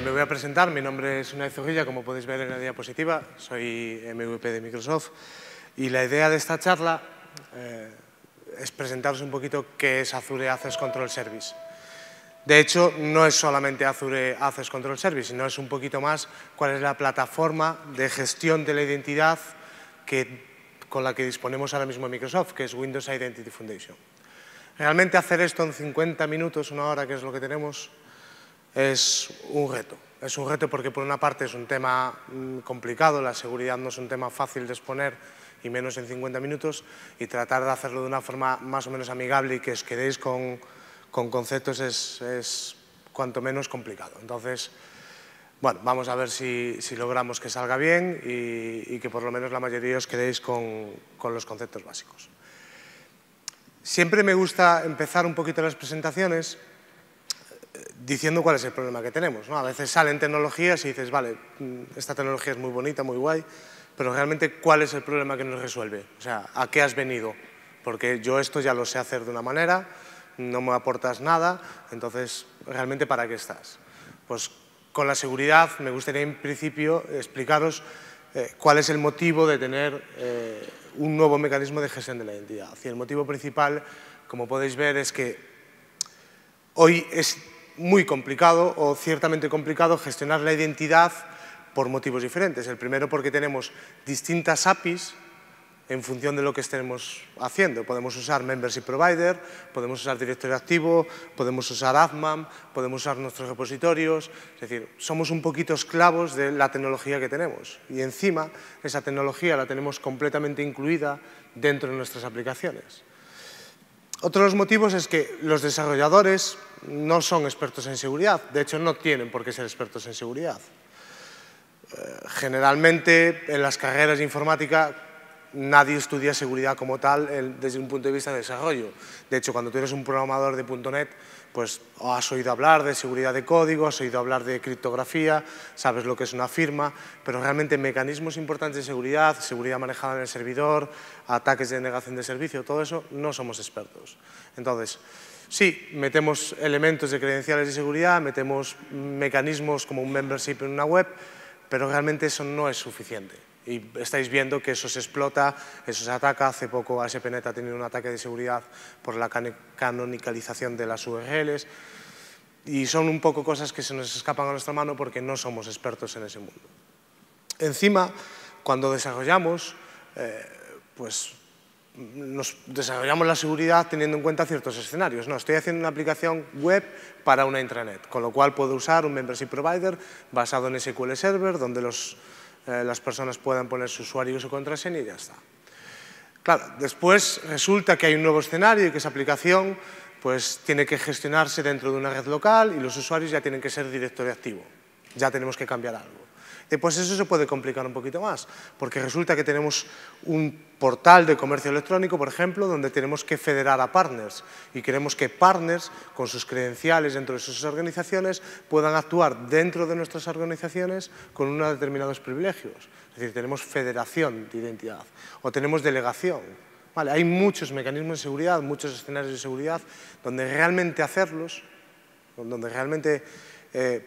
Me voy a presentar, mi nombre es Unai Zorrilla, como podéis ver en la diapositiva, soy MVP de Microsoft y la idea de esta charla es presentaros un poquito qué es Azure Access Control Service. De hecho, no es solamente Azure Access Control Service, sino es un poquito más cuál es la plataforma de gestión de la identidad con la que disponemos ahora mismo en Microsoft, que es Windows Identity Foundation. Realmente hacer esto en 50 minutos, una hora, que es lo que tenemos, es un reto. Es un reto porque, por una parte, es un tema complicado, la seguridad no es un tema fácil de exponer, y menos en 50 minutos, y tratar de hacerlo de una forma más o menos amigable y que os quedéis con conceptos es cuanto menos complicado. Entonces, bueno, vamos a ver si logramos que salga bien y que por lo menos la mayoría os quedéis con los conceptos básicos. Siempre me gusta empezar un poquito las presentaciones diciendo cuál es el problema que tenemos, ¿no? A veces salen tecnologías y dices, vale, esta tecnología es muy bonita, muy guay, pero realmente, ¿cuál es el problema que nos resuelve? O sea, ¿a qué has venido? Porque yo esto ya lo sé hacer de una manera, no me aportas nada, entonces, ¿realmente para qué estás? Pues con la seguridad me gustaría en principio explicaros cuál es el motivo de tener un nuevo mecanismo de gestión de la identidad. Y el motivo principal, como podéis ver, es que hoy es muy complicado o ciertamente complicado gestionar la identidad por motivos diferentes. El primero, porque tenemos distintas APIs en función de lo que estemos haciendo. Podemos usar Membership Provider, podemos usar directorio activo, podemos usar Admin, podemos usar nuestros repositorios. Es decir, somos un poquito esclavos de la tecnología que tenemos. Y encima, esa tecnología la tenemos completamente incluida dentro de nuestras aplicaciones. Otro de los motivos es que los desarrolladores no son expertos en seguridad. De hecho, no tienen por qué ser expertos en seguridad. Generalmente, en las carreras de informática, nadie estudia seguridad como tal desde un punto de vista de desarrollo. De hecho, cuando tú eres un programador de .NET, pues has oído hablar de seguridad de código, has oído hablar de criptografía, sabes lo que es una firma, pero realmente mecanismos importantes de seguridad, seguridad manejada en el servidor, ataques de negación de servicio, todo eso, no somos expertos. Entonces, sí, metemos elementos de credenciales de seguridad, metemos mecanismos como un membership en una web, pero realmente eso no es suficiente. Y estáis viendo que eso se explota, eso se ataca. Hace poco ASP.NET ha tenido un ataque de seguridad por la canonicalización de las URLs. Y son un poco cosas que se nos escapan a nuestra mano porque no somos expertos en ese mundo. Encima, cuando desarrollamos, pues desarrollamos la seguridad teniendo en cuenta ciertos escenarios. No, estoy haciendo una aplicación web para una intranet, con lo cual puedo usar un Membership Provider basado en SQL Server, donde las personas puedan poner su usuario y su contraseña y ya está. Claro, después resulta que hay un nuevo escenario y que esa aplicación pues, tiene que gestionarse dentro de una red local y los usuarios ya tienen que ser directorio activo. Ya tenemos que cambiar algo. Después eso se puede complicar un poquito más, porque resulta que tenemos un portal de comercio electrónico, por ejemplo, donde tenemos que federar a partners y queremos que partners, con sus credenciales dentro de sus organizaciones, puedan actuar dentro de nuestras organizaciones con unos determinados privilegios. Es decir, tenemos federación de identidad o tenemos delegación. Vale, hay muchos mecanismos de seguridad, muchos escenarios de seguridad, donde realmente hacerlos, donde realmente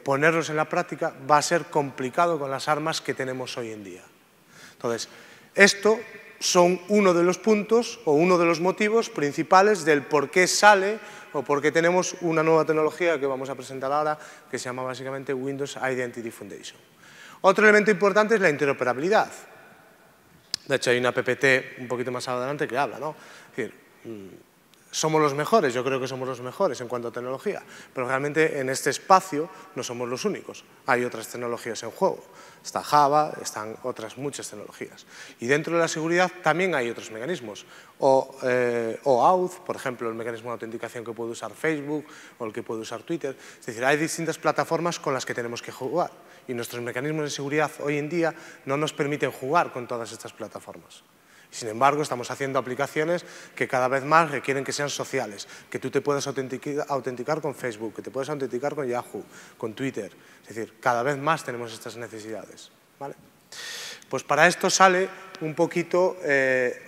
ponerlos en la práctica va a ser complicado con las armas que tenemos hoy en día. Entonces, esto son uno de los puntos o uno de los motivos principales del por qué sale o por qué tenemos una nueva tecnología que vamos a presentar ahora que se llama básicamente Windows Identity Foundation. Otro elemento importante es la interoperabilidad. De hecho, hay una PPT un poquito más adelante que habla, ¿no? Es decir, somos los mejores, yo creo que somos los mejores en cuanto a tecnología, pero realmente en este espacio no somos los únicos. Hay otras tecnologías en juego. Está Java, están otras muchas tecnologías. Y dentro de la seguridad también hay otros mecanismos. O OAuth, por ejemplo, el mecanismo de autenticación que puede usar Facebook o el que puede usar Twitter. Es decir, hay distintas plataformas con las que tenemos que jugar. Y nuestros mecanismos de seguridad hoy en día no nos permiten jugar con todas estas plataformas. Sin embargo, estamos haciendo aplicaciones que cada vez más requieren que sean sociales, que tú te puedas autenticar con Facebook, que te puedas autenticar con Yahoo, con Twitter. Es decir, cada vez más tenemos estas necesidades, ¿vale? Pues para esto sale un poquito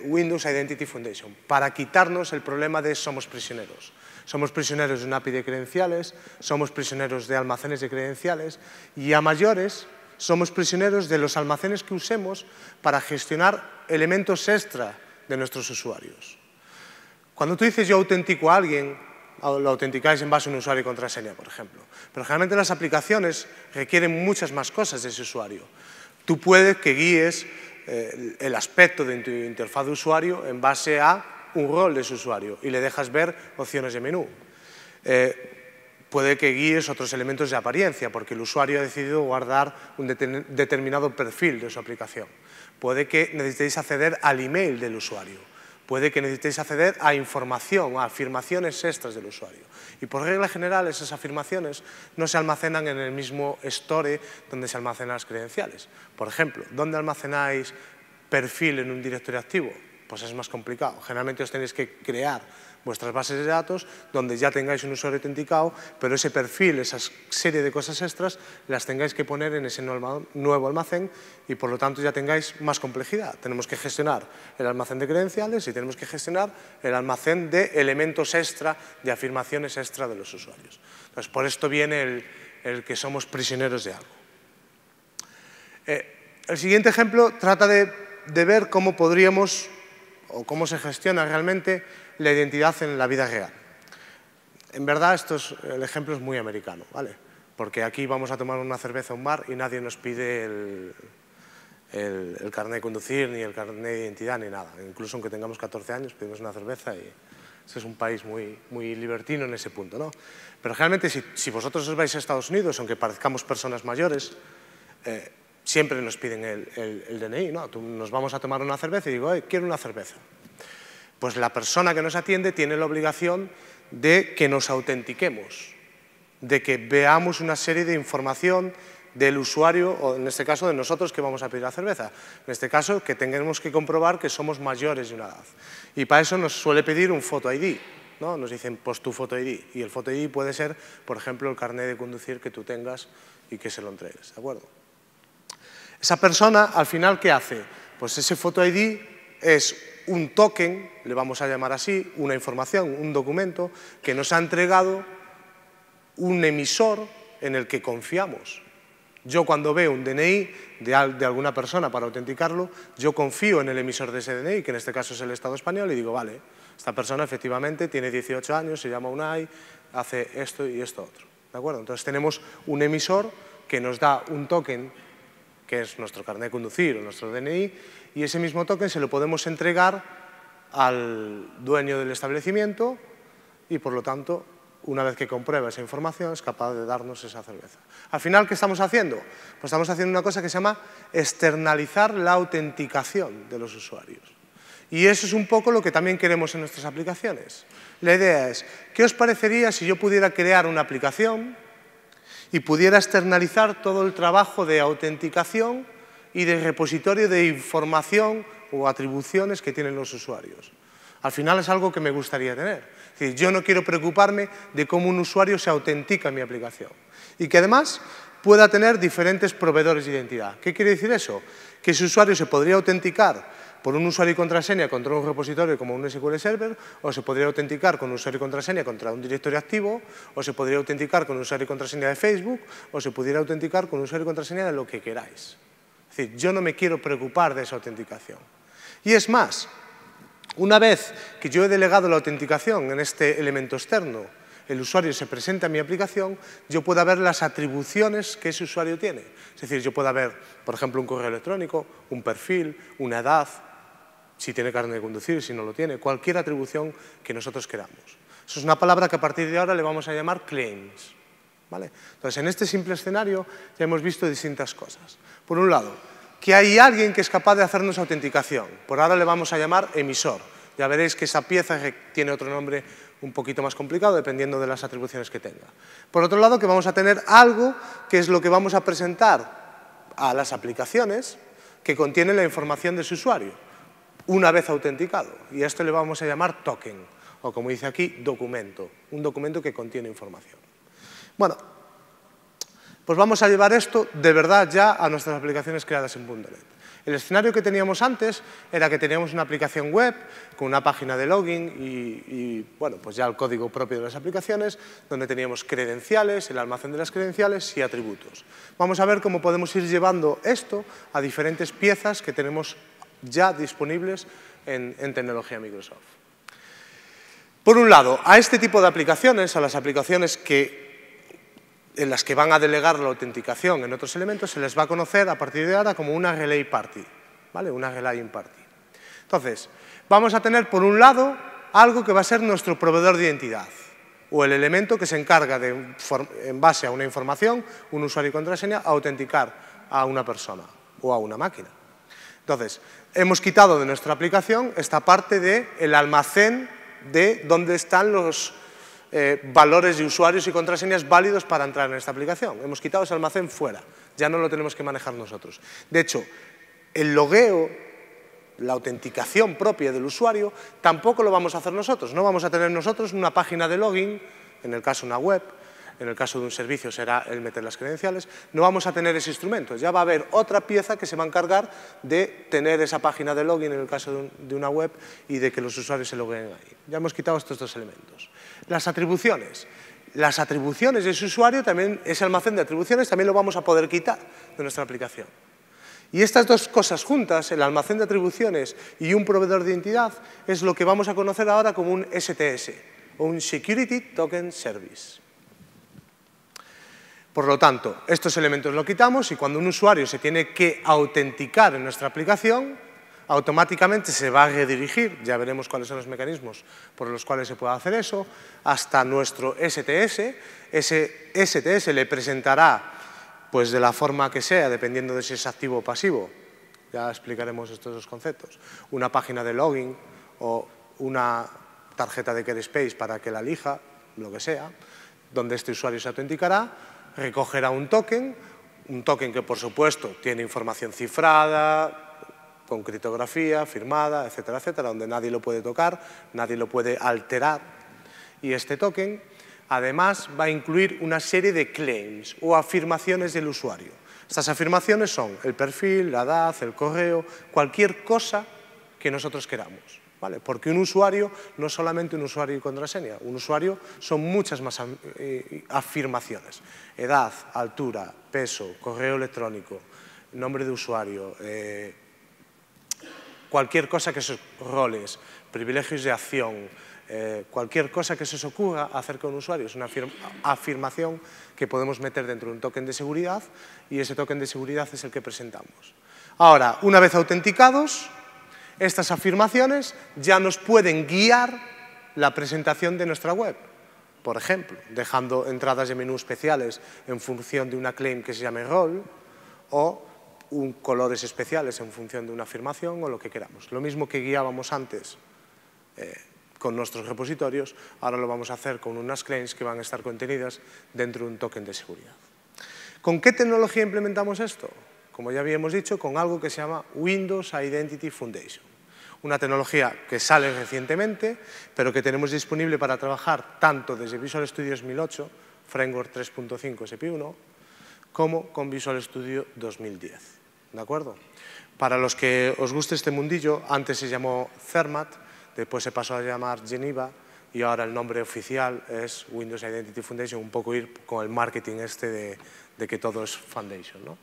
Windows Identity Foundation, para quitarnos el problema de somos prisioneros. Somos prisioneros de una API de credenciales, somos prisioneros de almacenes de credenciales y a mayores somos prisioneros de los almacenes que usemos para gestionar elementos extra de nuestros usuarios. Cuando tú dices yo autentico a alguien, lo autenticáis en base a un usuario y contraseña, por ejemplo. Pero generalmente las aplicaciones requieren muchas más cosas de ese usuario. Tú puedes que guíes el aspecto de tu interfaz de usuario en base a un rol de ese usuario y le dejas ver opciones de menú. Puede que guíes otros elementos de apariencia, porque el usuario ha decidido guardar un determinado perfil de su aplicación. Puede que necesitéis acceder al email del usuario. Puede que necesitéis acceder a información, a afirmaciones extras del usuario. Y por regla general, esas afirmaciones no se almacenan en el mismo store donde se almacenan las credenciales. Por ejemplo, ¿dónde almacenáis perfil en un directorio activo? Pues es más complicado. Generalmente os tenéis que crear vuestras bases de datos donde ya tengáis un usuario autenticado, pero ese perfil, esa serie de cosas extras, las tengáis que poner en ese nuevo almacén y por lo tanto ya tengáis más complejidad. Tenemos que gestionar el almacén de credenciales y tenemos que gestionar el almacén de elementos extra, de afirmaciones extra de los usuarios. Entonces, por esto viene el que somos prisioneros de algo. El siguiente ejemplo trata de ver cómo podríamos o cómo se gestiona realmente la identidad en la vida real. En verdad, el ejemplo es muy americano, ¿vale? Porque aquí vamos a tomar una cerveza a un bar y nadie nos pide el carnet de conducir, ni el carnet de identidad, ni nada. Incluso aunque tengamos 14 años, pedimos una cerveza y este es un país muy libertino en ese punto, ¿no? Pero realmente, si vosotros os vais a Estados Unidos, aunque parezcamos personas mayores, siempre nos piden el DNI, ¿no? Nos vamos a tomar una cerveza y digo, quiero una cerveza. Pues la persona que nos atiende tiene la obligación de que nos autentiquemos, de que veamos una serie de información del usuario, o en este caso de nosotros que vamos a pedir la cerveza. En este caso, que tengamos que comprobar que somos mayores de una edad. Y para eso nos suele pedir un Photo ID, ¿no? Nos dicen, pues tu Photo ID. Y el Photo ID puede ser, por ejemplo, el carnet de conducir que tú tengas y que se lo entregues, ¿de acuerdo? Esa persona, al final, ¿qué hace? Pues ese Photo ID es un token, le vamos a llamar así, una información, un documento que nos ha entregado un emisor en el que confiamos. Yo cuando veo un DNI de alguna persona para autenticarlo, yo confío en el emisor de ese DNI, que en este caso es el Estado español, y digo, vale, esta persona efectivamente tiene 18 años, se llama Unai, hace esto y esto otro. ¿De acuerdo? Entonces tenemos un emisor que nos da un token, que es nuestro carnet de conducir o nuestro DNI, y ese mismo token se lo podemos entregar al dueño del establecimiento y, por lo tanto, una vez que comprueba esa información, es capaz de darnos esa cerveza. Al final, ¿qué estamos haciendo? Pues estamos haciendo una cosa que se llama externalizar la autenticación de los usuarios. Y eso es un poco lo que también queremos en nuestras aplicaciones. La idea es, ¿qué os parecería si yo pudiera crear una aplicación y pudiera externalizar todo el trabajo de autenticación y de repositorio de información o atribuciones que tienen los usuarios? Al final es algo que me gustaría tener. Es decir, yo no quiero preocuparme de cómo un usuario se autentica en mi aplicación. Y que además pueda tener diferentes proveedores de identidad. ¿Qué quiere decir eso? Que ese usuario se podría autenticar por un usuario y contraseña contra un repositorio como un SQL Server, o se podría autenticar con un usuario y contraseña contra un directorio activo, o se podría autenticar con un usuario y contraseña de Facebook, o se pudiera autenticar con un usuario y contraseña de lo que queráis. Es decir, yo no me quiero preocupar de esa autenticación. Y es más, una vez que yo he delegado la autenticación en este elemento externo, el usuario se presenta a mi aplicación, yo puedo ver las atribuciones que ese usuario tiene. Es decir, yo puedo ver, por ejemplo, un correo electrónico, un perfil, una edad, si tiene carnet de conducir, si no lo tiene, cualquier atribución que nosotros queramos. Eso es una palabra que a partir de ahora le vamos a llamar claims, ¿vale? Entonces, en este simple escenario ya hemos visto distintas cosas. Por un lado, que hay alguien que es capaz de hacernos autenticación. Por ahora le vamos a llamar emisor. Ya veréis que esa pieza tiene otro nombre un poquito más complicado, dependiendo de las atribuciones que tenga. Por otro lado, que vamos a tener algo que es lo que vamos a presentar a las aplicaciones que contienen la información de su usuario. una vez autenticado. Y a esto le vamos a llamar token, o como dice aquí, documento. Un documento que contiene información. Bueno, pues vamos a llevar esto de verdad ya a nuestras aplicaciones creadas en .NET. El escenario que teníamos antes era que teníamos una aplicación web con una página de login y bueno, pues ya el código propio de las aplicaciones, donde teníamos credenciales, el almacén de las credenciales y atributos. Vamos a ver cómo podemos ir llevando esto a diferentes piezas que tenemos ya disponibles en tecnología Microsoft. Por un lado, a este tipo de aplicaciones, a las aplicaciones en las que van a delegar la autenticación en otros elementos, se les va a conocer a partir de ahora como una relay party, ¿vale? Una relaying party. Entonces, vamos a tener por un lado algo que va a ser nuestro proveedor de identidad, o el elemento que se encarga de, en base a una información, un usuario y contraseña, autenticar a una persona o a una máquina. Entonces, hemos quitado de nuestra aplicación esta parte del almacén de dónde están los valores de usuarios y contraseñas válidos para entrar en esta aplicación. Hemos quitado ese almacén fuera, ya no lo tenemos que manejar nosotros. De hecho, el logueo, la autenticación propia del usuario, tampoco lo vamos a hacer nosotros. No vamos a tener nosotros una página de login, en el caso una web, en el caso de un servicio será el meter las credenciales, no vamos a tener ese instrumento. Ya va a haber otra pieza que se va a encargar de tener esa página de login en el caso de una web y de que los usuarios se logueen ahí. Ya hemos quitado estos dos elementos. Las atribuciones. Las atribuciones de ese usuario, también ese almacén de atribuciones, también lo vamos a poder quitar de nuestra aplicación. Y estas dos cosas juntas, el almacén de atribuciones y un proveedor de identidad, es lo que vamos a conocer ahora como un STS, o un Security Token Service. Por lo tanto, estos elementos los quitamos y cuando un usuario se tiene que autenticar en nuestra aplicación, automáticamente se va a redirigir, ya veremos cuáles son los mecanismos por los cuales se puede hacer eso, hasta nuestro STS. Ese STS le presentará, pues de la forma que sea, dependiendo de si es activo o pasivo, ya explicaremos estos dos conceptos, una página de login o una tarjeta de Kerspace para que la elija, lo que sea, donde este usuario se autenticará, recogerá un token que por supuesto tiene información cifrada, con criptografía, firmada, etcétera, etcétera, donde nadie lo puede tocar, nadie lo puede alterar. Y este token, además, va a incluir una serie de claims o afirmaciones del usuario. Estas afirmaciones son el perfil, la edad, el correo, cualquier cosa que nosotros queramos, ¿vale? Porque un usuario no es solamente un usuario y contraseña, un usuario son muchas más afirmaciones. Edad, altura, peso, correo electrónico, nombre de usuario, cualquier cosa que esos roles, privilegios de acción, cualquier cosa que se os ocurra acerca de un usuario. Es una afirmación que podemos meter dentro de un token de seguridad y ese token de seguridad es el que presentamos. Ahora, una vez autenticados, estas afirmaciones ya nos pueden guiar la presentación de nuestra web. Por ejemplo, dejando entradas de menú especiales en función de una claim que se llame role o colores especiales en función de una afirmación o lo que queramos. Lo mismo que guiábamos antes con nuestros repositorios, ahora lo vamos a hacer con unas claims que van a estar contenidas dentro de un token de seguridad. ¿Con qué tecnología implementamos esto? Como ya habíamos dicho, con algo que se llama Windows Identity Foundation. Una tecnología que sale recientemente, pero que tenemos disponible para trabajar tanto desde Visual Studio 2008, Framework 3.5 SP1, como con Visual Studio 2010. ¿De acuerdo? Para los que os guste este mundillo, antes se llamó Zermat, después se pasó a llamar Geneva y ahora el nombre oficial es Windows Identity Foundation, un poco ir con el marketing este de que todo es Foundation, ¿no?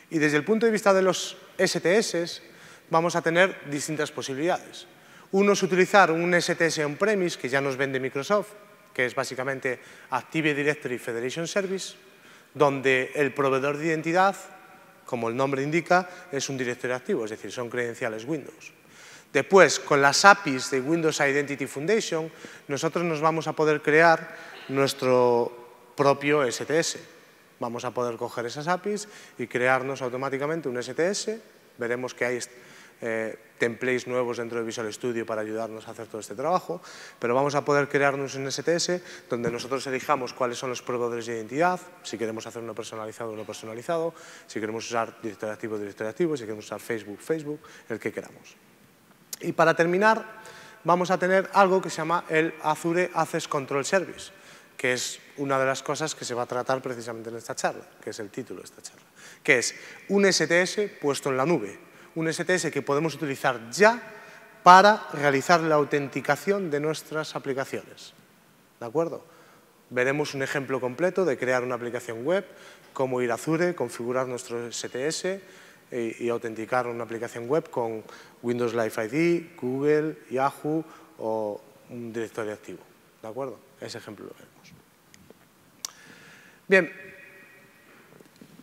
Y desde el punto de vista de los STS, vamos a tener distintas posibilidades. Uno es utilizar un STS on-premise que ya nos vende Microsoft, que es básicamente Active Directory Federation Service, donde el proveedor de identidad, como el nombre indica, es un directorio activo, es decir, son credenciales Windows. Después, con las APIs de Windows Identity Foundation, nosotros nos vamos a poder crear nuestro propio STS. Vamos a poder coger esas APIs y crearnos automáticamente un STS. Veremos que hay templates nuevos dentro de Visual Studio para ayudarnos a hacer todo este trabajo, pero vamos a poder crearnos un STS donde nosotros elijamos cuáles son los proveedores de identidad, si queremos hacer uno personalizado, si queremos usar directorio activo, si queremos usar Facebook, el que queramos. Y para terminar, vamos a tener algo que se llama el Azure Access Control Service, que es una de las cosas que se va a tratar precisamente en esta charla, que es el título de esta charla, que es un STS puesto en la nube, un STS que podemos utilizar ya para realizar la autenticación de nuestras aplicaciones. ¿De acuerdo? Veremos un ejemplo completo de crear una aplicación web, cómo ir a Azure, configurar nuestro STS y autenticar una aplicación web con Windows Live ID, Google, Yahoo o un directorio activo. ¿De acuerdo? Ese ejemplo lo veremos. Bien,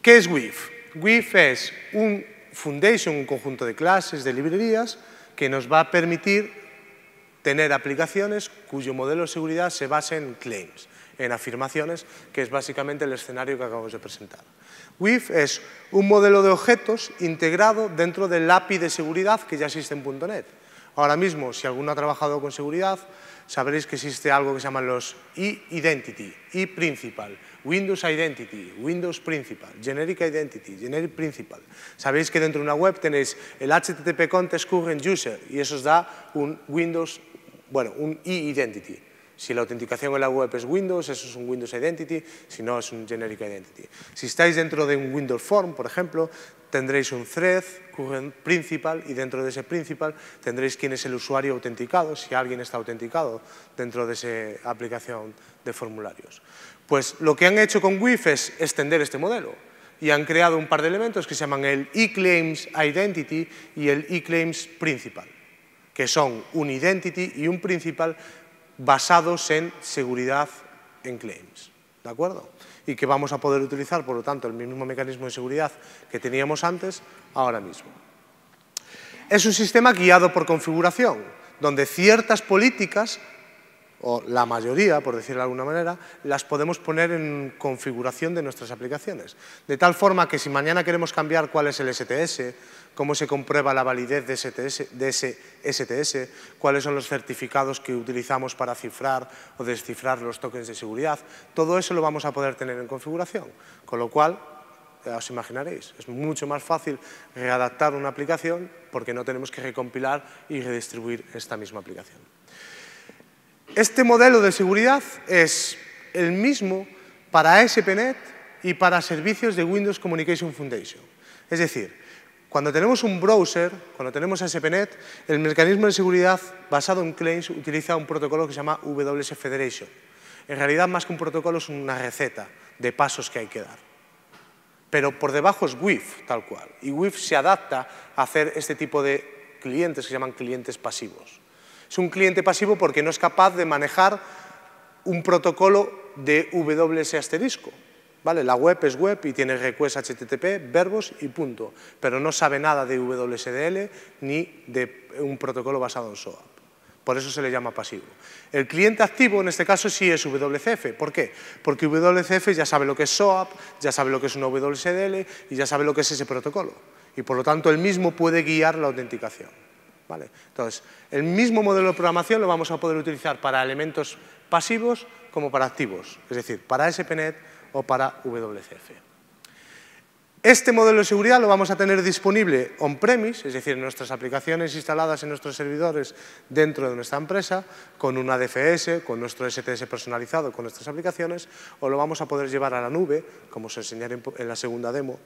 ¿qué es WIF? WIF es un foundation, un conjunto de clases, de librerías, que nos va a permitir tener aplicaciones cuyo modelo de seguridad se base en claims, en afirmaciones, que es básicamente el escenario que acabamos de presentar. WIF es un modelo de objetos integrado dentro del API de seguridad que ya existe en .NET. Ahora mismo, si alguno ha trabajado con seguridad, sabréis que existe algo que se llaman los E-Identity, E-Principal, Windows Identity, Windows Principal, Generic Identity, Generic Principal. Sabéis que dentro de una web tenéis el HTTP Context Current User y eso os da un Windows, bueno, un E-Identity. Si la autenticación en la web es Windows, eso es un Windows Identity, si no es un Generic Identity. Si estáis dentro de un Windows Form, por ejemplo, tendréis un thread, current principal, y dentro de ese principal tendréis quién es el usuario autenticado, si alguien está autenticado dentro de esa aplicación de formularios. Pues lo que han hecho con WIF es extender este modelo y han creado un par de elementos que se llaman el eClaims Identity y el eClaims Principal, que son un Identity y un Principal basados en seguridad en claims, ¿de acuerdo? Y que vamos a poder utilizar, por lo tanto, el mismo mecanismo de seguridad que teníamos antes, ahora mismo. Es un sistema guiado por configuración, donde ciertas políticas, o la mayoría, por decirlo de alguna manera, las podemos poner en configuración de nuestras aplicaciones. De tal forma que si mañana queremos cambiar cuál es el STS, cómo se comprueba la validez de ese STS, cuáles son los certificados que utilizamos para cifrar o descifrar los tokens de seguridad, todo eso lo vamos a poder tener en configuración. Con lo cual, os imaginaréis, es mucho más fácil readaptar una aplicación porque no tenemos que recompilar y redistribuir esta misma aplicación. Este modelo de seguridad es el mismo para ASP.NET y para servicios de Windows Communication Foundation. Es decir, cuando tenemos un browser, cuando tenemos ASP.NET, el mecanismo de seguridad basado en claims utiliza un protocolo que se llama WS Federation. En realidad, más que un protocolo, es una receta de pasos que hay que dar. Pero por debajo es WIF, tal cual. Y WIF se adapta a hacer este tipo de clientes que se llaman clientes pasivos. Es un cliente pasivo porque no es capaz de manejar un protocolo de WS asterisco. ¿Vale? La web es web y tiene request HTTP, verbos y punto. Pero no sabe nada de WSDL ni de un protocolo basado en SOAP. Por eso se le llama pasivo. El cliente activo, en este caso, sí es WCF. ¿Por qué? Porque WCF ya sabe lo que es SOAP, ya sabe lo que es una WSDL y ya sabe lo que es ese protocolo. Y por lo tanto, él mismo puede guiar la autenticación. ¿Vale? Entonces, el mismo modelo de programación lo vamos a poder utilizar para elementos pasivos como para activos, es decir, para ASP.NET o para WCF. Este modelo de seguridad lo vamos a tener disponible on-premise, es decir, en nuestras aplicaciones instaladas en nuestros servidores dentro de nuestra empresa, con una DFS, con nuestro STS personalizado con nuestras aplicaciones, o lo vamos a poder llevar a la nube, como os enseñaré en la segunda demo,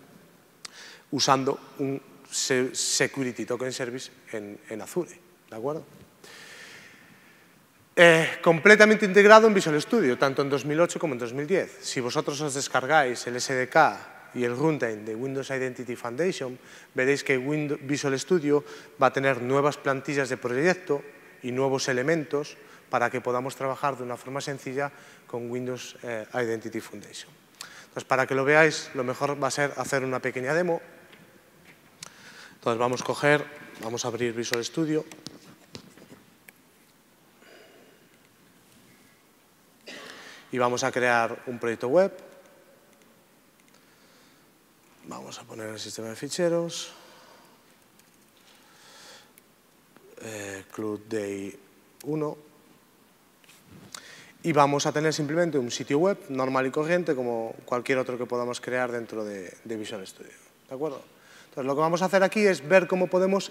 usando un Security Token Service en Azure, ¿de acuerdo? Completamente integrado en Visual Studio, tanto en 2008 como en 2010. Si vosotros os descargáis el SDK y el runtime de Windows Identity Foundation, veréis que Visual Studio va a tener nuevas plantillas de proyecto y nuevos elementos para que podamos trabajar de una forma sencilla con Windows Identity Foundation. Entonces, para que lo veáis, lo mejor va a ser hacer una pequeña demo. Entonces vamos a abrir Visual Studio. Y vamos a crear un proyecto web. Vamos a poner el sistema de ficheros. Cloud Day 1. Y vamos a tener simplemente un sitio web normal y corriente como cualquier otro que podamos crear dentro de Visual Studio. ¿De acuerdo? Entonces, Entonces, lo que vamos a hacer aquí es ver cómo podemos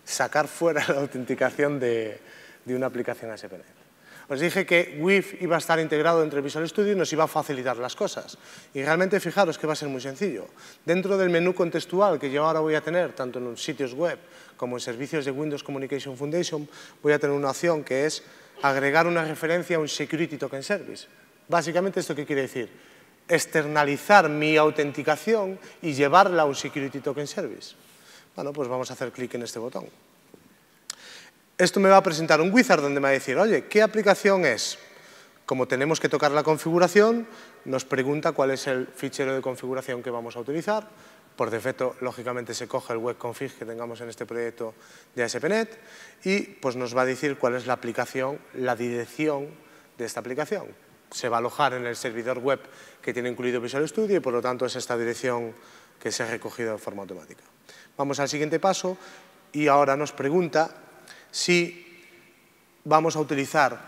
sacar fuera la autenticación de una aplicación ASP.NET. Os dije que WIF iba a estar integrado entre Visual Studio y nos iba a facilitar las cosas. Y realmente fijaros que va a ser muy sencillo. Dentro del menú contextual que yo ahora voy a tener, tanto en los sitios web como en servicios de Windows Communication Foundation, voy a tener una opción que es agregar una referencia a un Security Token Service. Básicamente, ¿esto qué quiere decir? Externalizar mi autenticación y llevarla a un Security Token Service. Bueno, pues vamos a hacer clic en este botón. Esto me va a presentar un wizard donde me va a decir, oye, ¿qué aplicación es? Como tenemos que tocar la configuración, nos pregunta cuál es el fichero de configuración que vamos a utilizar. Por defecto, lógicamente, se coge el webconfig que tengamos en este proyecto de ASP.NET y pues, nos va a decir cuál es la aplicación, la dirección de esta aplicación. Se va a alojar en el servidor web que tiene incluido Visual Studio y, por lo tanto, es esta dirección que se ha recogido de forma automática. Vamos al siguiente paso y ahora nos pregunta si vamos a utilizar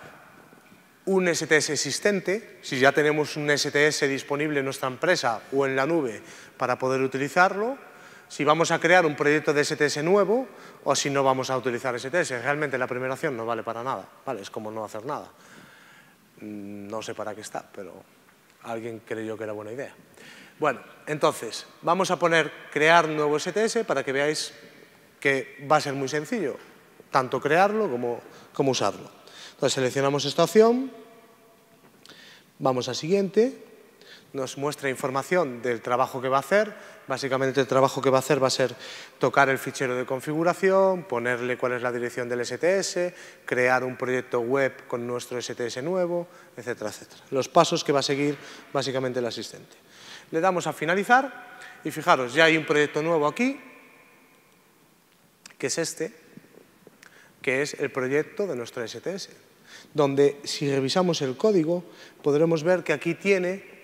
un STS existente, si ya tenemos un STS disponible en nuestra empresa o en la nube para poder utilizarlo, si vamos a crear un proyecto de STS nuevo o si no vamos a utilizar STS. Realmente la primera opción no vale para nada, ¿vale? Es como no hacer nada. No sé para qué está, pero alguien creyó que era buena idea. Bueno, entonces, vamos a poner crear nuevo STS para que veáis que va a ser muy sencillo, tanto crearlo como usarlo. Entonces, seleccionamos esta opción, vamos a siguiente, nos muestra información del trabajo que va a hacer. Básicamente, el trabajo que va a hacer va a ser tocar el fichero de configuración, ponerle cuál es la dirección del STS, crear un proyecto web con nuestro STS nuevo, etcétera, etcétera. Los pasos que va a seguir básicamente el asistente. Le damos a finalizar y fijaros, ya hay un proyecto nuevo aquí, que es este, que es el proyecto de nuestro STS, donde si revisamos el código podremos ver que aquí tiene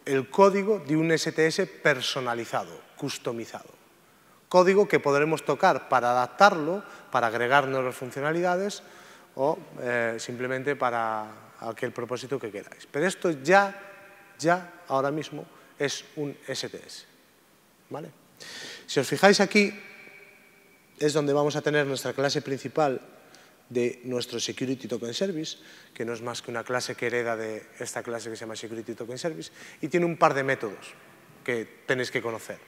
el código de un STS personalizado, customizado. Código que podremos tocar para adaptarlo, para agregar nuevas funcionalidades o simplemente para aquel propósito que queráis. Pero esto ya ahora mismo es un STS. ¿Vale? Si os fijáis aquí, es donde vamos a tener nuestra clase principal de nuestro Security Token Service, que no es más que una clase que hereda de esta clase que se llama Security Token Service, y tiene un par de métodos que tenéis que conocer.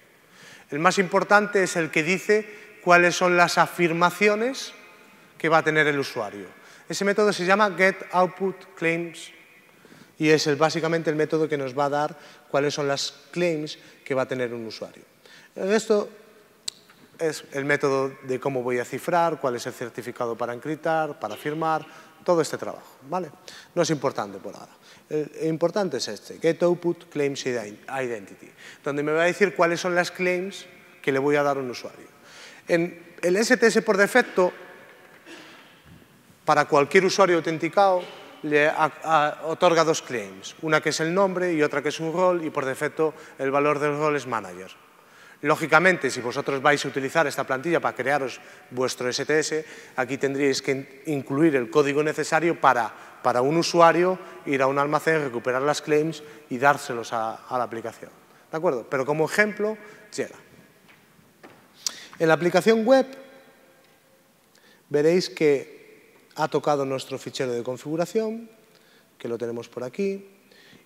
El más importante es el que dice cuáles son las afirmaciones que va a tener el usuario. Ese método se llama getOutputClaims y es básicamente el método que nos va a dar cuáles son las claims que va a tener un usuario. Esto es el método de cómo voy a cifrar, cuál es el certificado para encriptar, para firmar, todo este trabajo, ¿vale? No es importante por ahora. El importante es este, getOutputClaimsIdentity, donde me va a decir cuáles son las claims que le voy a dar a un usuario. En el STS por defecto, para cualquier usuario autenticado, le otorga dos claims, una que es el nombre y otra que es un rol, y por defecto el valor del rol es manager. Lógicamente, si vosotros vais a utilizar esta plantilla para crearos vuestro STS, aquí tendríais que incluir el código necesario para un usuario ir a un almacén, recuperar las claims y dárselos a la aplicación. ¿De acuerdo? Pero como ejemplo, llega. En la aplicación web veréis que ha tocado nuestro fichero de configuración, que lo tenemos por aquí,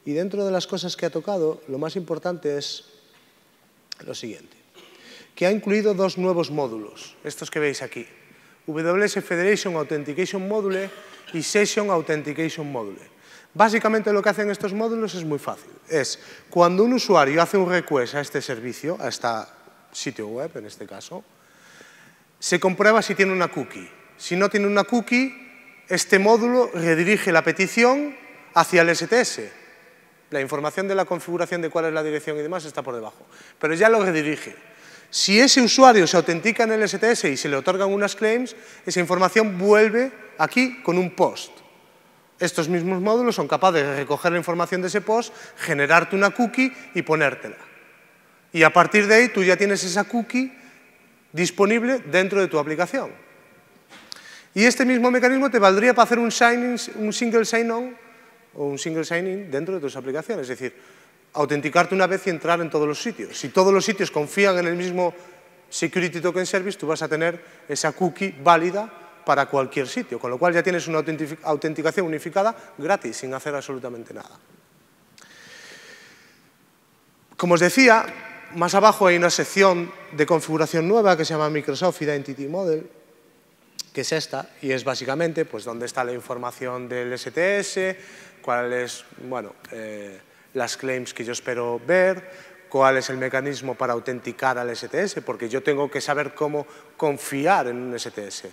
y dentro de las cosas que ha tocado, lo más importante es lo siguiente, que ha incluido dos nuevos módulos, estos que veis aquí, WS Federation Authentication Module y Session Authentication Module. Básicamente lo que hacen estos módulos es muy fácil, es cuando un usuario hace un request a este servicio, a este sitio web en este caso, se comprueba si tiene una cookie. Si no tiene una cookie, este módulo redirige la petición hacia el STS. La información de la configuración de cuál es la dirección y demás está por debajo, pero ya lo redirige. Si ese usuario se autentica en el STS y se le otorgan unas claims, esa información vuelve aquí con un post. Estos mismos módulos son capaces de recoger la información de ese post, generarte una cookie y ponértela. Y a partir de ahí tú ya tienes esa cookie disponible dentro de tu aplicación. Y este mismo mecanismo te valdría para hacer un single sign-on o un single sign-in dentro de tus aplicaciones. Es decir, autenticarte una vez y entrar en todos los sitios. Si todos los sitios confían en el mismo Security Token Service, tú vas a tener esa cookie válida para cualquier sitio, con lo cual ya tienes una autenticación unificada gratis, sin hacer absolutamente nada. Como os decía, más abajo hay una sección de configuración nueva que se llama Microsoft Identity Model, que es esta, y es básicamente pues, dónde está la información del STS, cuáles, bueno, las claims que yo espero ver, cuál es el mecanismo para autenticar al STS, porque yo tengo que saber cómo confiar en un STS.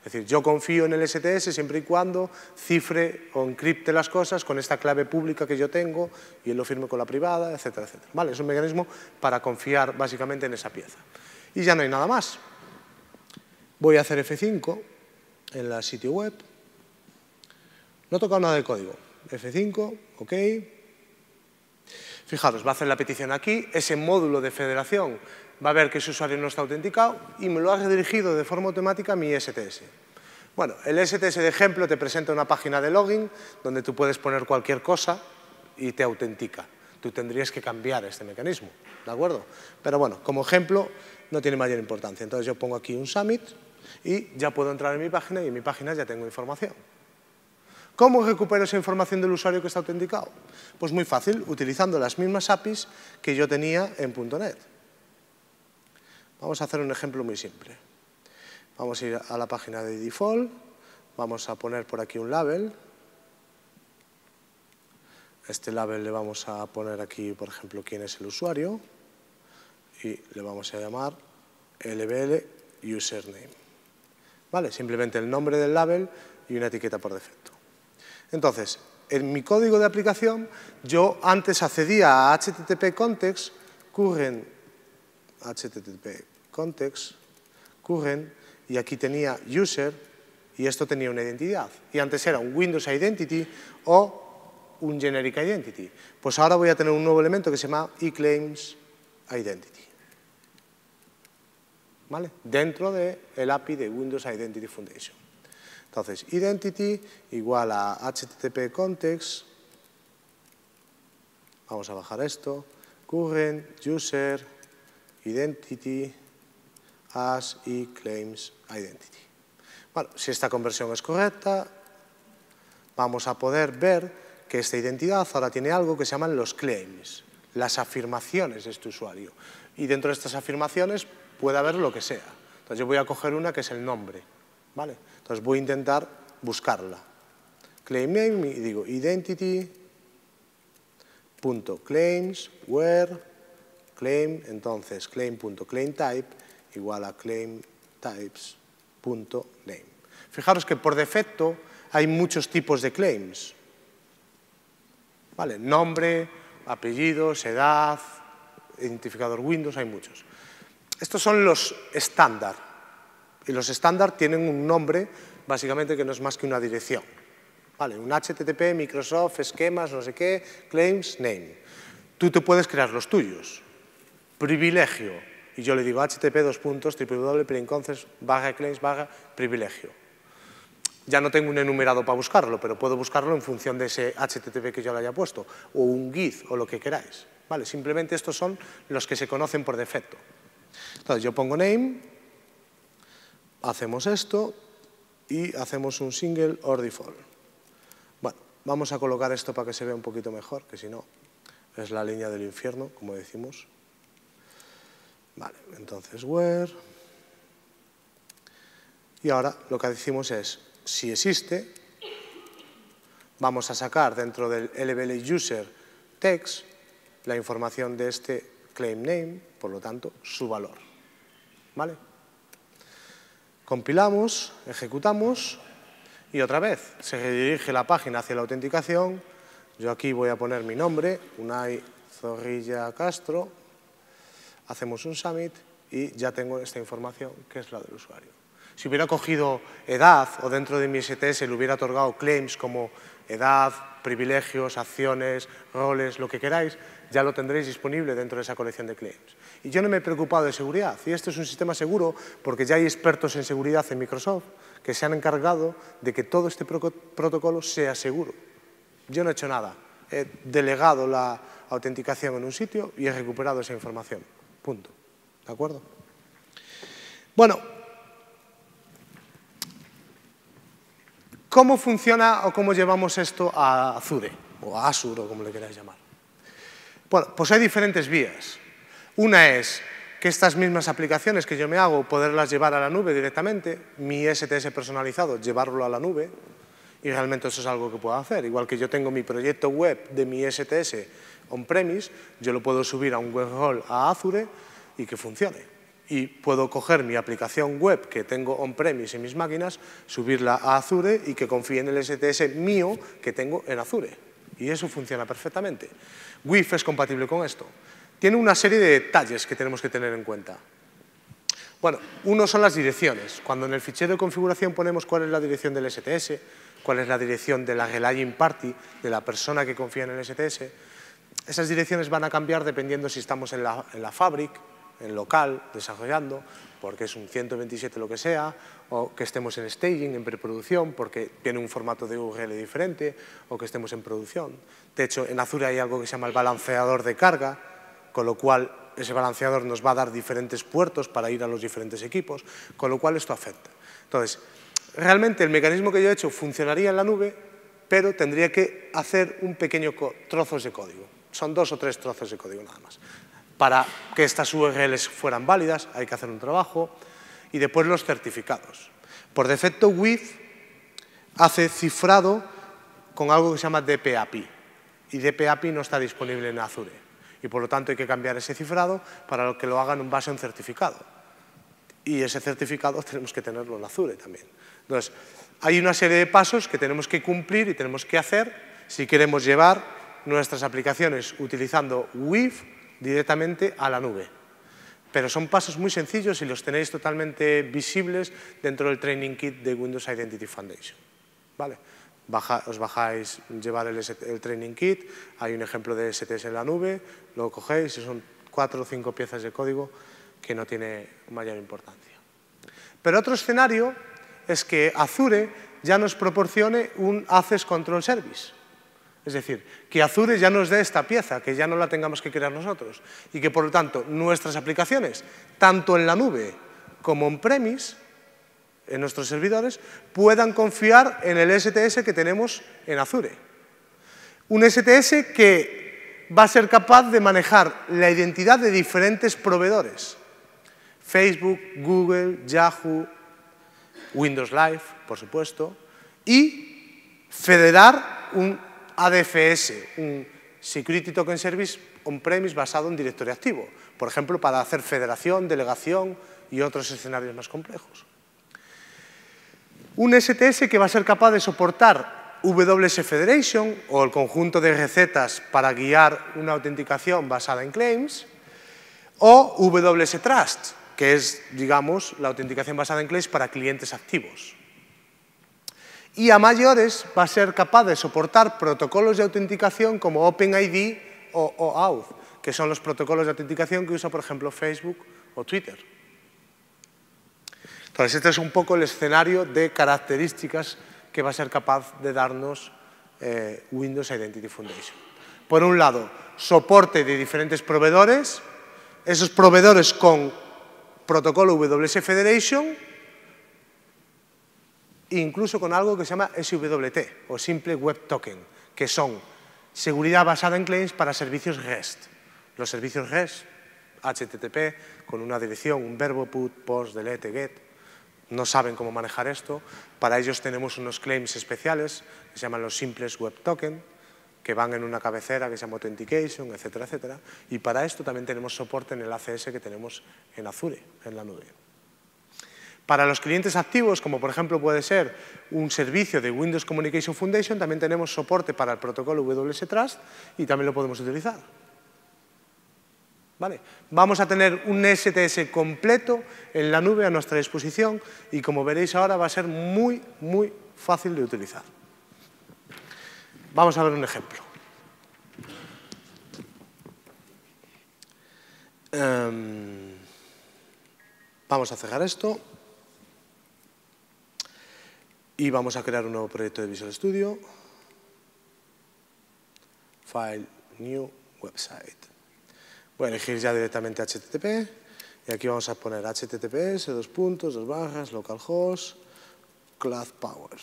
Es decir, yo confío en el STS siempre y cuando cifre o encripte las cosas con esta clave pública que yo tengo y él lo firme con la privada, etcétera, etcétera. ¿Vale? Es un mecanismo para confiar básicamente en esa pieza. Y ya no hay nada más. Voy a hacer F5 en la sitio web. No he tocado nada de código. F5, OK. Fijaros, va a hacer la petición aquí. Ese módulo de federación va a ver que ese usuario no está autenticado y me lo ha redirigido de forma automática a mi STS. Bueno, el STS de ejemplo te presenta una página de login donde tú puedes poner cualquier cosa y te autentica. Tú tendrías que cambiar este mecanismo, ¿de acuerdo? Pero bueno, como ejemplo no tiene mayor importancia. Entonces yo pongo aquí un submit y ya puedo entrar en mi página y en mi página ya tengo información. ¿Cómo recupero esa información del usuario que está autenticado? Pues muy fácil, utilizando las mismas APIs que yo tenía en .NET. Vamos a hacer un ejemplo muy simple. Vamos a ir a la página de default, vamos a poner por aquí un label. Este label le vamos a poner aquí, por ejemplo, quién es el usuario y le vamos a llamar LBL username. ¿Vale? Simplemente el nombre del label y una etiqueta por defecto. Entonces, en mi código de aplicación, yo antes accedía a HTTP context, current HTTP context, current, y aquí tenía user, y esto tenía una identidad. Y antes era un Windows Identity o un Generic Identity. Pues ahora voy a tener un nuevo elemento que se llama eClaims Identity. ¿Vale? Dentro del API de Windows Identity Foundation. Entonces, identity igual a HTTP context. Vamos a bajar esto. Current user identity as eClaims identity. Bueno, si esta conversión es correcta, vamos a poder ver que esta identidad ahora tiene algo que se llaman los claims, las afirmaciones de este usuario. Y dentro de estas afirmaciones puede haber lo que sea. Entonces yo voy a coger una que es el nombre. ¿Vale? Entonces voy a intentar buscarla. Claim name y digo identity.claims where claim, entonces claim.claimType igual a claimTypes.name. Fijaros que por defecto hay muchos tipos de claims. ¿Vale? Nombre, apellidos, edad, identificador Windows, hay muchos. Estos son los estándar. Y los estándar tienen un nombre, básicamente, que no es más que una dirección. ¿Vale? Un HTTP, Microsoft, esquemas, no sé qué, claims, name. Tú te puedes crear los tuyos. Privilegio. Y yo le digo http://claims/privilegio. Ya no tengo un enumerado para buscarlo, pero puedo buscarlo en función de ese HTTP que yo le haya puesto. O un GIF, o lo que queráis. ¿Vale? Simplemente estos son los que se conocen por defecto. Entonces yo pongo name. Hacemos esto y hacemos un single or default. Bueno, vamos a colocar esto para que se vea un poquito mejor, que si no es la línea del infierno, como decimos. Vale, entonces where. Y ahora lo que decimos es, si existe, vamos a sacar dentro del LBL user text la información de este claim name, por lo tanto, su valor. ¿Vale? Compilamos, ejecutamos y otra vez se redirige la página hacia la autenticación. Yo aquí voy a poner mi nombre, Unai Zorrilla Castro. Hacemos un submit y ya tengo esta información que es la del usuario. Si hubiera cogido edad o dentro de mi STS le hubiera otorgado claims como edad, privilegios, acciones, roles, lo que queráis, ya lo tendréis disponible dentro de esa colección de claims. Y yo no me he preocupado de seguridad, y esto es un sistema seguro porque ya hay expertos en seguridad en Microsoft que se han encargado de que todo este protocolo sea seguro. Yo no he hecho nada, he delegado la autenticación en un sitio y he recuperado esa información. Punto. ¿De acuerdo? Bueno, ¿cómo funciona o cómo llevamos esto a Azure o a Azure o como le queráis llamar? Bueno, pues hay diferentes vías. Una es que estas mismas aplicaciones que yo me hago, poderlas llevar a la nube directamente, mi STS personalizado, llevarlo a la nube, y realmente eso es algo que puedo hacer. Igual que yo tengo mi proyecto web de mi STS on-premise, yo lo puedo subir a un web role a Azure y que funcione. Y puedo coger mi aplicación web que tengo on-premise en mis máquinas, subirla a Azure y que confíe en el STS mío que tengo en Azure. Y eso funciona perfectamente. WIF es compatible con esto. Tiene una serie de detalles que tenemos que tener en cuenta. Bueno, uno son las direcciones. Cuando en el fichero de configuración ponemos cuál es la dirección del STS, cuál es la dirección de la relaying party, de la persona que confía en el STS, esas direcciones van a cambiar dependiendo si estamos en la fabric, en local, desarrollando, porque es un 127 lo que sea, o que estemos en staging, en preproducción, porque tiene un formato de URL diferente, o que estemos en producción. De hecho, en Azure hay algo que se llama el balanceador de carga, con lo cual ese balanceador nos va a dar diferentes puertos para ir a los diferentes equipos, con lo cual esto afecta. Entonces, realmente el mecanismo que yo he hecho funcionaría en la nube, pero tendría que hacer un pequeño trozos de código. Son 2 o 3 trozos de código nada más. Para que estas URLs fueran válidas hay que hacer un trabajo y después los certificados. Por defecto WIF hace cifrado con algo que se llama DPAPI y DPAPI no está disponible en Azure y por lo tanto hay que cambiar ese cifrado para que lo hagan en base a un certificado y ese certificado tenemos que tenerlo en Azure también. Entonces, hay una serie de pasos que tenemos que cumplir y tenemos que hacer si queremos llevar nuestras aplicaciones utilizando WIF directamente a la nube. Pero son pasos muy sencillos y los tenéis totalmente visibles dentro del Training Kit de Windows Identity Foundation. ¿Vale? Os bajáis llevar el Training Kit, hay un ejemplo de STS en la nube, lo cogéis y son 4 o 5 piezas de código que no tiene mayor importancia. Pero otro escenario es que Azure ya nos proporcione un Access Control Service. Es decir, que Azure ya nos dé esta pieza, que ya no la tengamos que crear nosotros y que, por lo tanto, nuestras aplicaciones, tanto en la nube como on-premise, en nuestros servidores, puedan confiar en el STS que tenemos en Azure. Un STS que va a ser capaz de manejar la identidad de diferentes proveedores. Facebook, Google, Yahoo, Windows Live, por supuesto, y federar un ADFS, un Security Token Service on-premise basado en directorio activo, por ejemplo, para hacer federación, delegación y otros escenarios más complejos. Un STS que va a ser capaz de soportar WS Federation o el conjunto de recetas para guiar una autenticación basada en claims o WS Trust, que es, digamos, la autenticación basada en claims para clientes activos. Y a mayores va a ser capaz de soportar protocolos de autenticación como OpenID o OAuth, que son los protocolos de autenticación que usa, por ejemplo, Facebook o Twitter. Entonces, este es un poco el escenario de características que va a ser capaz de darnos Windows Identity Foundation. Por un lado, soporte de diferentes proveedores, esos proveedores con protocolo WS Federation, incluso con algo que se llama SWT, o Simple Web Token, que son seguridad basada en claims para servicios REST. Los servicios REST, HTTP, con una dirección, un verbo, put, post, delete, get, no saben cómo manejar esto. Para ellos tenemos unos claims especiales, que se llaman los Simples Web Token, que van en una cabecera que se llama Authentication, etcétera, etcétera. Y para esto también tenemos soporte en el ACS que tenemos en Azure, en la nube. Para los clientes activos, como por ejemplo puede ser un servicio de Windows Communication Foundation, también tenemos soporte para el protocolo WS Trust y también lo podemos utilizar. ¿Vale? Vamos a tener un STS completo en la nube a nuestra disposición y como veréis ahora va a ser muy, muy fácil de utilizar. Vamos a ver un ejemplo. Vamos a cerrar esto. Y vamos a crear un nuevo proyecto de Visual Studio. File, New Website. Voy a elegir ya directamente HTTP y aquí vamos a poner HTTPS, localhost, Cloud Power.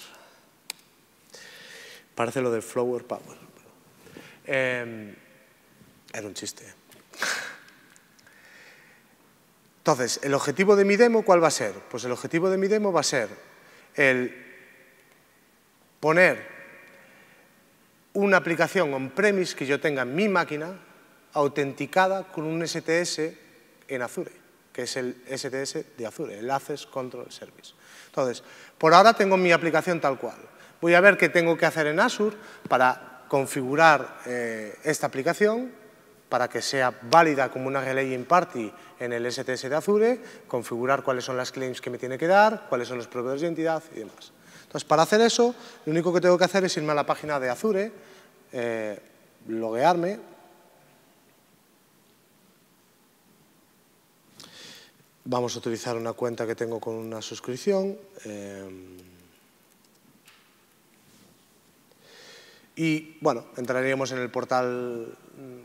Parece lo del Flower Power. Era un chiste. Entonces, ¿el objetivo de mi demo cuál va a ser? Pues el objetivo de mi demo va a ser el poner una aplicación on-premise que yo tenga en mi máquina autenticada con un STS en Azure, que es el STS de Azure, el Access Control Service. Entonces, por ahora tengo mi aplicación tal cual. Voy a ver qué tengo que hacer en Azure para configurar esta aplicación, para que sea válida como una Relaying Party en el STS de Azure, configurar cuáles son las claims que me tiene que dar, cuáles son los proveedores de identidad y demás. Entonces, para hacer eso, lo único que tengo que hacer es irme a la página de Azure, loguearme. Vamos a utilizar una cuenta que tengo con una suscripción. Y, bueno, entraríamos en el portal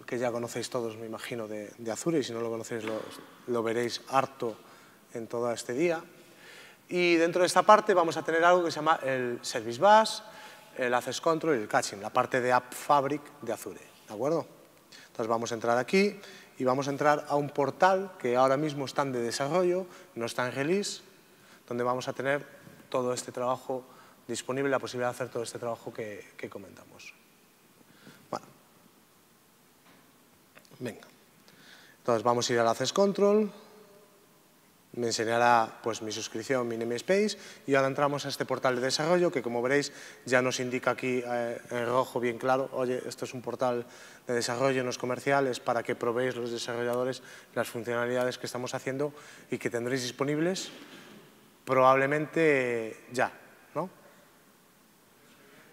que ya conocéis todos, me imagino, de Azure, y si no lo conocéis lo veréis harto en todo este día. Y dentro de esta parte vamos a tener algo que se llama el Service Bus, el Access Control y el Caching, la parte de App Fabric de Azure, ¿de acuerdo? Entonces vamos a entrar aquí y vamos a entrar a un portal que ahora mismo está de desarrollo, no está en release, donde vamos a tener todo este trabajo disponible, la posibilidad de hacer todo este trabajo que comentamos. Bueno, venga. Entonces vamos a ir al Access Control, me enseñará pues, mi suscripción, mi namespace, y ahora entramos a este portal de desarrollo que, como veréis, ya nos indica aquí en rojo bien claro, oye, esto es un portal de desarrollo, no es comercial, es para que probéis los desarrolladores las funcionalidades que estamos haciendo y que tendréis disponibles probablemente ya, ¿no?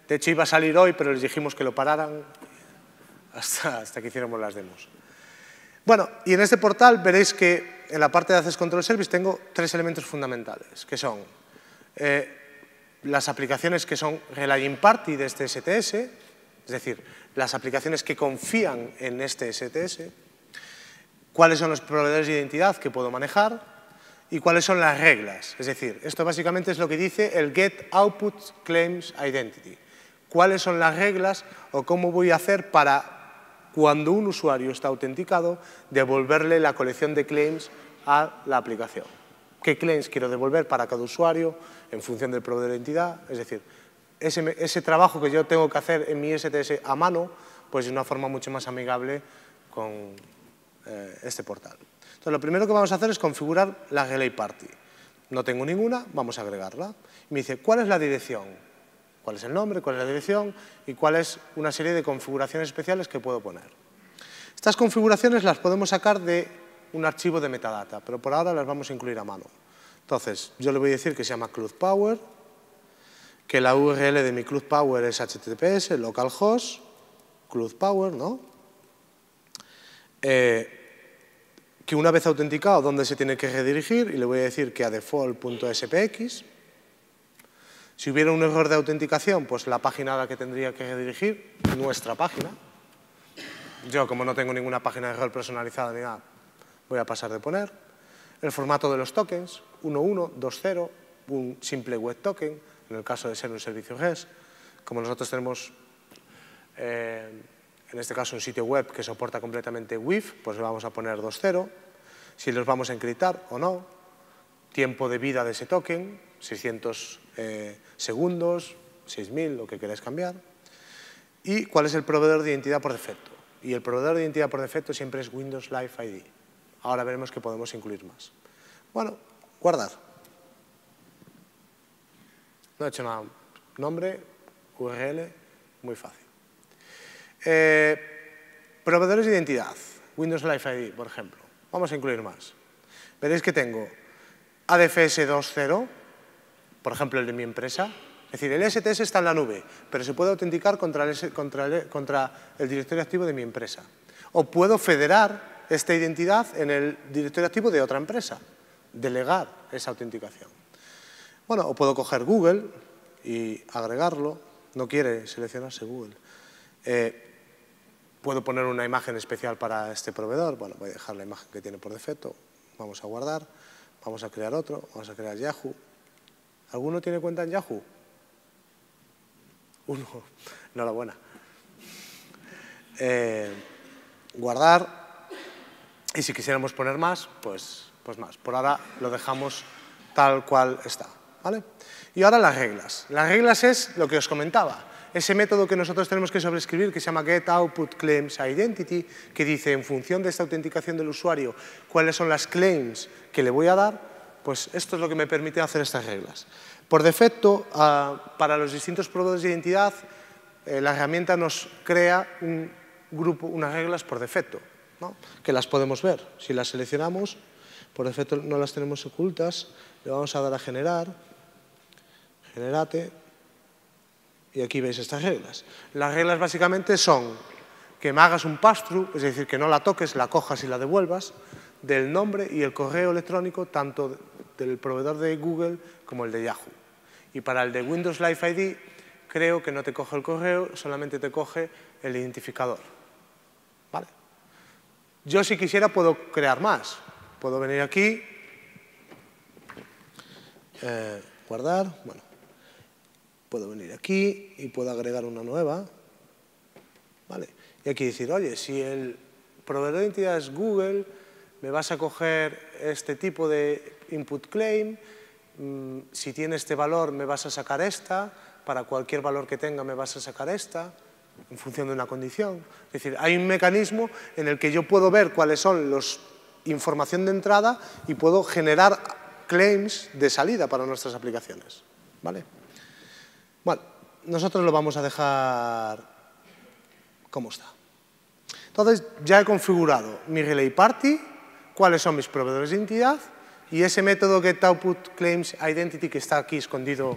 De hecho, iba a salir hoy, pero les dijimos que lo pararan hasta que hiciéramos las demos. Bueno, y en este portal veréis que en la parte de Access Control Service tengo tres elementos fundamentales, que son las aplicaciones que son Relaying Party de este STS, es decir, las aplicaciones que confían en este STS, cuáles son los proveedores de identidad que puedo manejar y cuáles son las reglas. Es decir, esto básicamente es lo que dice el Get Output Claims Identity. ¿Cuáles son las reglas o cómo voy a hacer para, cuando un usuario está autenticado, devolverle la colección de claims a la aplicación? ¿Qué claims quiero devolver para cada usuario en función del proveedor de identidad? Es decir, ese trabajo que yo tengo que hacer en mi STS a mano, pues de una forma mucho más amigable con este portal. Entonces, lo primero que vamos a hacer es configurar la Relay Party. No tengo ninguna, vamos a agregarla. Y me dice, ¿cuál es la dirección? ¿Cuál es el nombre? ¿Cuál es la dirección? Y cuál es una serie de configuraciones especiales que puedo poner. Estas configuraciones las podemos sacar de un archivo de metadata, pero por ahora las vamos a incluir a mano. Entonces, yo le voy a decir que se llama Cloud Power, que la URL de mi Cloud Power es https localhost Cloud Power, ¿no? Que una vez autenticado, ¿dónde se tiene que redirigir? Y le voy a decir que a default.spx. Si hubiera un error de autenticación, pues la página a la que tendría que redirigir, nuestra página. Yo, como no tengo ninguna página de error personalizada ni nada, voy a pasar de poner. El formato de los tokens, 1120, un simple web token, en el caso de ser un servicio REST. Como nosotros tenemos, en este caso, un sitio web que soporta completamente WIF, pues le vamos a poner 20. Si los vamos a encriptar o no. Tiempo de vida de ese token, 600 segundos, 6000, lo que queráis cambiar. Y cuál es el proveedor de identidad por defecto. Y el proveedor de identidad por defecto siempre es Windows Live ID. Ahora veremos que podemos incluir más. Bueno, guardar. No he hecho nada. Nombre, URL, muy fácil. Proveedores de identidad. Windows Live ID, por ejemplo. Vamos a incluir más. Veréis que tengo ADFS 2.0, por ejemplo, el de mi empresa. Es decir, el STS está en la nube, pero se puede autenticar contra el directorio activo de mi empresa. O puedo federar esta identidad en el directorio activo de otra empresa, delegar esa autenticación. Bueno, o puedo coger Google y agregarlo. No quiere seleccionarse Google. puedo poner una imagen especial para este proveedor. Bueno, voy a dejar la imagen que tiene por defecto. Vamos a guardar. Vamos a crear otro. Vamos a crear Yahoo. ¿Alguno tiene cuenta en Yahoo? Uno. Enhorabuena. Guardar. Y si quisiéramos poner más, pues más. Por ahora lo dejamos tal cual está, ¿vale? Y ahora las reglas. Las reglas es lo que os comentaba. Ese método que nosotros tenemos que sobreescribir, que se llama getOutputClaimsIdentity, que dice, en función de esta autenticación del usuario, cuáles son las claims que le voy a dar, pues esto es lo que me permite hacer estas reglas. Por defecto, para los distintos proveedores de identidad, la herramienta nos crea un grupo, unas reglas por defecto, ¿no? Que las podemos ver. Si las seleccionamos, por defecto no las tenemos ocultas, le vamos a dar a generar, generate, y aquí veis estas reglas. Las reglas básicamente son que me hagas un pass-through, es decir, que no la toques, la cojas y la devuelvas, del nombre y el correo electrónico, tanto del proveedor de Google como el de Yahoo. Y para el de Windows Live ID, creo que no te coge el correo, solamente te coge el identificador. ¿Vale? Yo, si quisiera, puedo crear más. Puedo venir aquí, guardar, bueno, puedo venir aquí y puedo agregar una nueva. ¿Vale? Y aquí decir, oye, si el proveedor de identidad es Google, me vas a coger este tipo de input claim, si tiene este valor me vas a sacar esta, para cualquier valor que tenga me vas a sacar esta, en función de una condición. Es decir, hay un mecanismo en el que yo puedo ver cuáles son los información de entrada y puedo generar claims de salida para nuestras aplicaciones. ¿Vale? Bueno, nosotros lo vamos a dejar como está. Entonces, ya he configurado mi relay party, cuáles son mis proveedores de identidad y ese método getOutputClaimsIdentity que está aquí escondido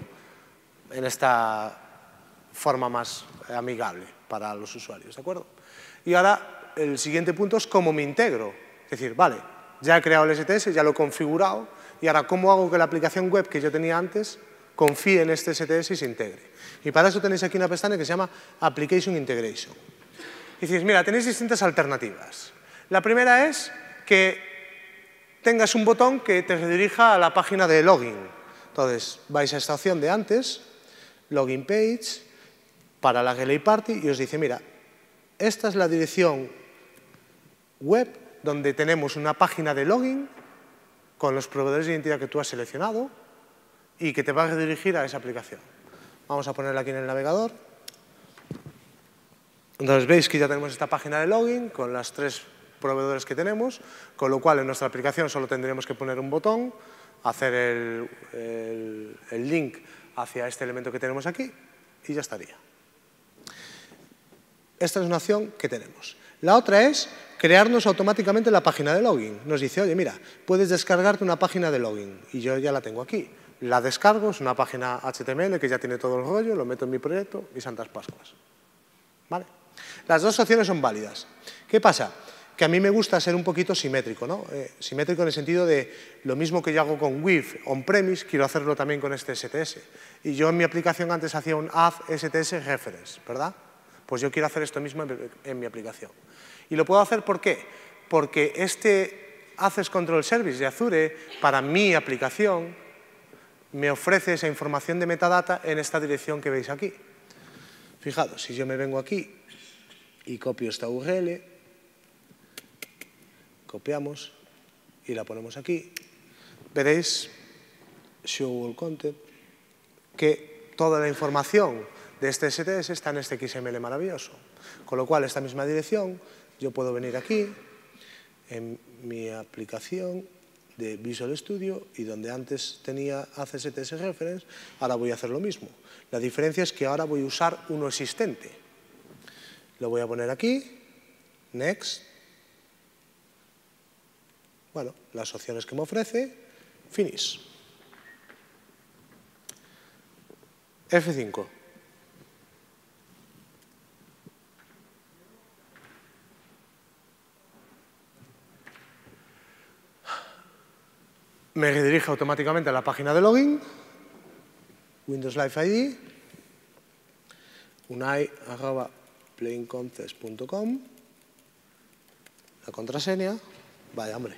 en esta forma más amigable para los usuarios, ¿de acuerdo? Y ahora el siguiente punto es cómo me integro. Es decir, vale, ya he creado el STS, ya lo he configurado y ahora cómo hago que la aplicación web que yo tenía antes confíe en este STS y se integre. Y para eso tenéis aquí una pestaña que se llama Application Integration. Y decís, mira, tenéis distintas alternativas. La primera es que tengas un botón que te redirija a la página de login. Entonces, vais a esta opción de antes, Login Page, para la Relay Party, y os dice, mira, esta es la dirección web donde tenemos una página de login con los proveedores de identidad que tú has seleccionado y que te va a redirigir a esa aplicación. Vamos a ponerla aquí en el navegador. Entonces veis que ya tenemos esta página de login con las 3 proveedores que tenemos, con lo cual en nuestra aplicación solo tendríamos que poner un botón, hacer el link hacia este elemento que tenemos aquí y ya estaría. Esta es una opción que tenemos. La otra es crearnos automáticamente la página de login. Nos dice, oye, mira, puedes descargarte una página de login y yo ya la tengo aquí. La descargo, es una página HTML que ya tiene todo el rollo, lo meto en mi proyecto y Santas Pascuas. ¿Vale? Las dos opciones son válidas. ¿Qué pasa? Que a mí me gusta ser un poquito simétrico, ¿no? Simétrico en el sentido de lo mismo que yo hago con WIF on-premise, quiero hacerlo también con este STS. Y yo en mi aplicación antes hacía un add STS reference, ¿verdad? Pues yo quiero hacer esto mismo en mi aplicación. ¿Y lo puedo hacer por qué? Porque este Access Control Service de Azure, para mi aplicación, me ofrece esa información de metadata en esta dirección que veis aquí. Fijaros, si yo me vengo aquí y copio esta URL, copiamos y la ponemos aquí, veréis, Show All Content, que toda la información de este STS está en este XML maravilloso. Con lo cual, esta misma dirección, yo puedo venir aquí, en mi aplicación de Visual Studio, y donde antes tenía ACSTS Reference, ahora voy a hacer lo mismo. La diferencia es que ahora voy a usar uno existente. Lo voy a poner aquí, Next. Bueno, las opciones que me ofrece, Finish. F5. Me redirige automáticamente a la página de login, Windows Live ID, unai@plainconcepts.com. la contraseña. Vaya, hombre.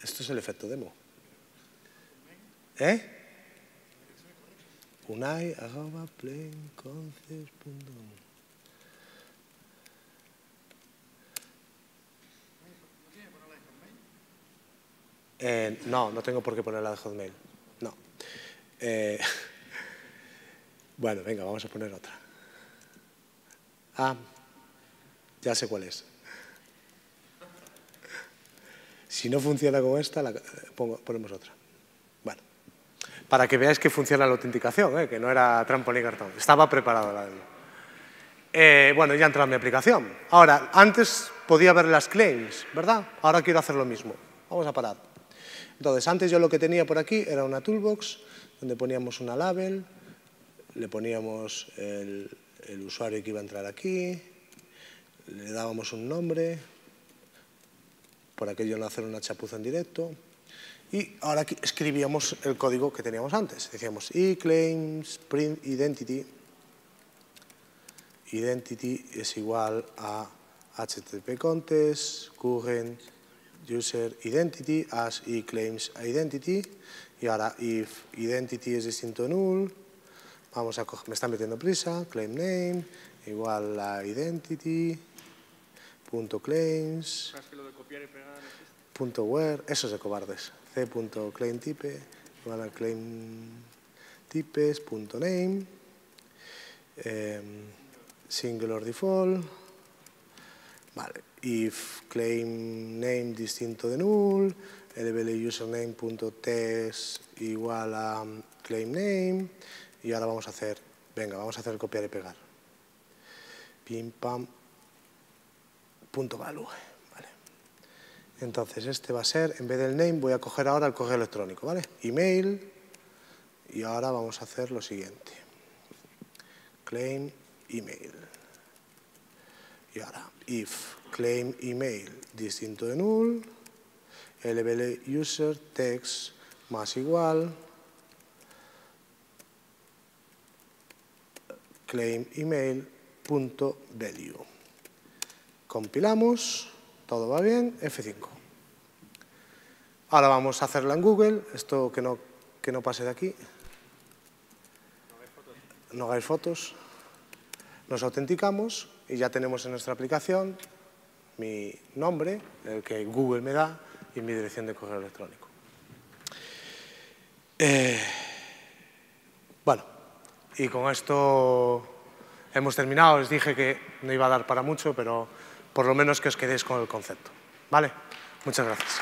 Esto es el efecto demo. unai@plainconcepts.com. No tengo por qué poner la de Hotmail. No. Bueno, venga, vamos a poner otra. Ya sé cuál es. Si no funciona como esta, ponemos otra. Bueno, para que veáis que funciona la autenticación, que no era trampa ni cartón. Estaba preparado la demo. Bueno, ya he entrado en mi aplicación. Ahora, antes podía ver las claims, ¿verdad? Ahora quiero hacer lo mismo. Vamos a parar. Entonces, antes yo lo que tenía por aquí era una toolbox donde poníamos una label, le poníamos el usuario que iba a entrar aquí, le dábamos un nombre, por aquello no hacer una chapuza en directo, y ahora aquí escribíamos el código que teníamos antes. Decíamos claims print identity. Identity es igual a http context current user identity as claims identity. Y ahora if identity es distinto de null, vamos a coger, me está metiendo prisa, claim name igual a identity punto claims punto where, eso es de cobardes, c.claimType igual a claimTypes punto name singular default, vale, if claim name distinto de null, lbl_username.test igual a claim name, y ahora vamos a hacer, vamos a hacer copiar y pegar. Pim pam, punto value, vale. Entonces este va a ser, en vez del name, voy a coger ahora el correo electrónico, ¿vale? Email, y ahora vamos a hacer lo siguiente. Claim email. Y ahora, if claim email distinto de null, lbl user text más igual claim email punto value. Compilamos, todo va bien, F5. Ahora vamos a hacerla en Google, esto que no pase de aquí. No hagáis fotos. Nos autenticamos y ya tenemos en nuestra aplicación mi nombre, el que Google me da, y mi dirección de correo electrónico. Bueno, y con esto hemos terminado. Os dije que no iba a dar para mucho, pero por lo menos que os quedéis con el concepto. ¿Vale? Muchas gracias.